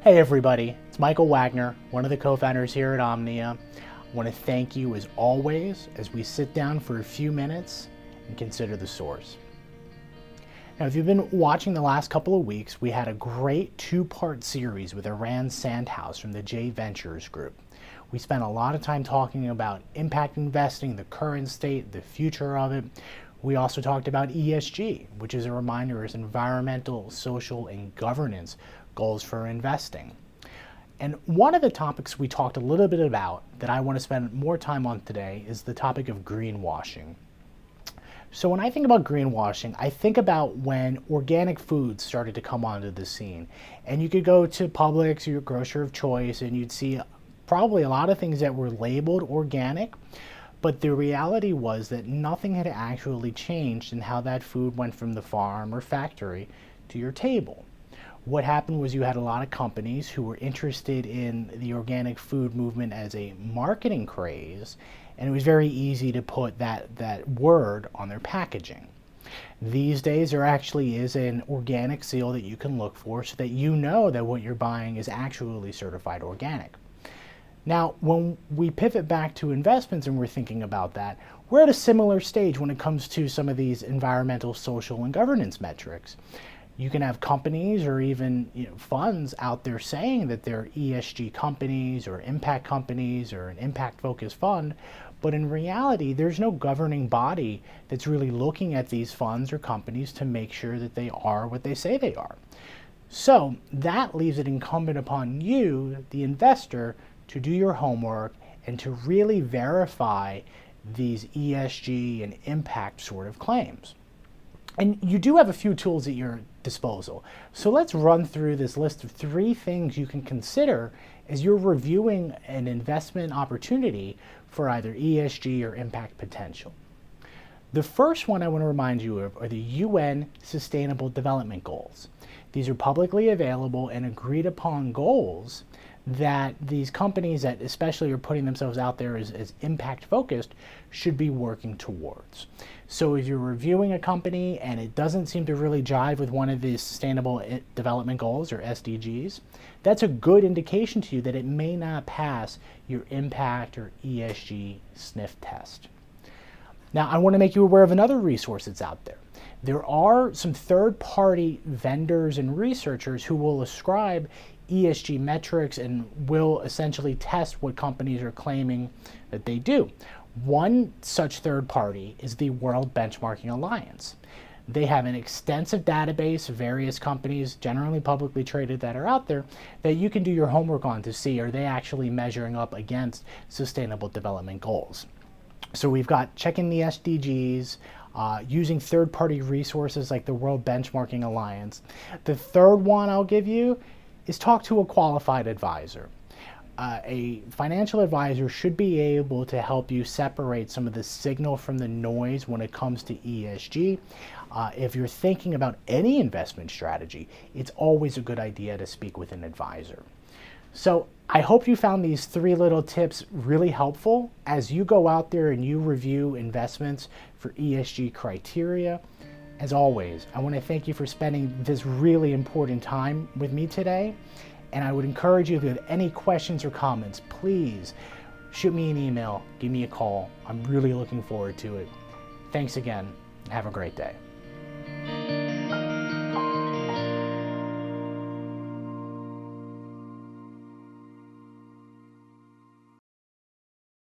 Hey everybody, it's Michael Wagner, one of the co-founders here at Omnia. I want to thank you as always as we sit down for a few minutes and consider the source. Now, if you've been watching the last couple of weeks, we had a great two-part series with Eran Sandhaus from the J Ventures Group. We spent a lot of time talking about impact investing, the current state, the future of it. We also talked about ESG, which is a reminder is environmental, social, and governance goals for investing. And one of the topics we talked a little bit about that I want to spend more time on today is the topic of greenwashing. So when I think about greenwashing, I think about when organic foods started to come onto the scene. And you could go to Publix or your grocer of choice and you'd see probably a lot of things that were labeled organic, but the reality was that nothing had actually changed in how that food went from the farm or factory to your table. What happened was you had a lot of companies who were interested in the organic food movement as a marketing craze, and it was very easy to put that word on their packaging. These days there actually is an organic seal that you can look for so that you know that what you're buying is actually certified organic. Now, when we pivot back to investments and we're thinking about that, we're at a similar stage when it comes to some of these environmental, social, and governance metrics. You can have companies or even funds out there saying that they're ESG companies or impact companies or an impact-focused fund, but in reality, there's no governing body that's really looking at these funds or companies to make sure that they are what they say they are. So that leaves it incumbent upon you, the investor, to do your homework and to really verify these ESG and impact sort of claims. And you do have a few tools at your disposal. So let's run through this list of 3 things you can consider as you're reviewing an investment opportunity for either ESG or impact potential. The first one I want to remind you of are the UN Sustainable Development Goals. These are publicly available and agreed upon goals that these companies that especially are putting themselves out there as impact focused should be working towards. So if you're reviewing a company and it doesn't seem to really jive with one of these sustainable development goals or SDGs, that's a good indication to you that it may not pass your impact or ESG sniff test. Now, I want to make you aware of another resource that's out there. There are some third-party vendors and researchers who will ascribe ESG metrics and will essentially test what companies are claiming that they do. One such third party is the World Benchmarking Alliance. They have an extensive database of various companies, generally publicly traded, that are out there that you can do your homework on to see are they actually measuring up against sustainable development goals. So we've got checking the SDGs, using third-party resources like the World Benchmarking Alliance. The third one I'll give you is talk to a qualified advisor. A financial advisor should be able to help you separate some of the signal from the noise when it comes to ESG. If you're thinking about any investment strategy, it's always a good idea to speak with an advisor. So I hope you found these 3 little tips really helpful as you go out there and you review investments for ESG criteria. As always, I want to thank you for spending this really important time with me today. And I would encourage you, if you have any questions or comments, please shoot me an email, give me a call. I'm really looking forward to it. Thanks again. Have a great day.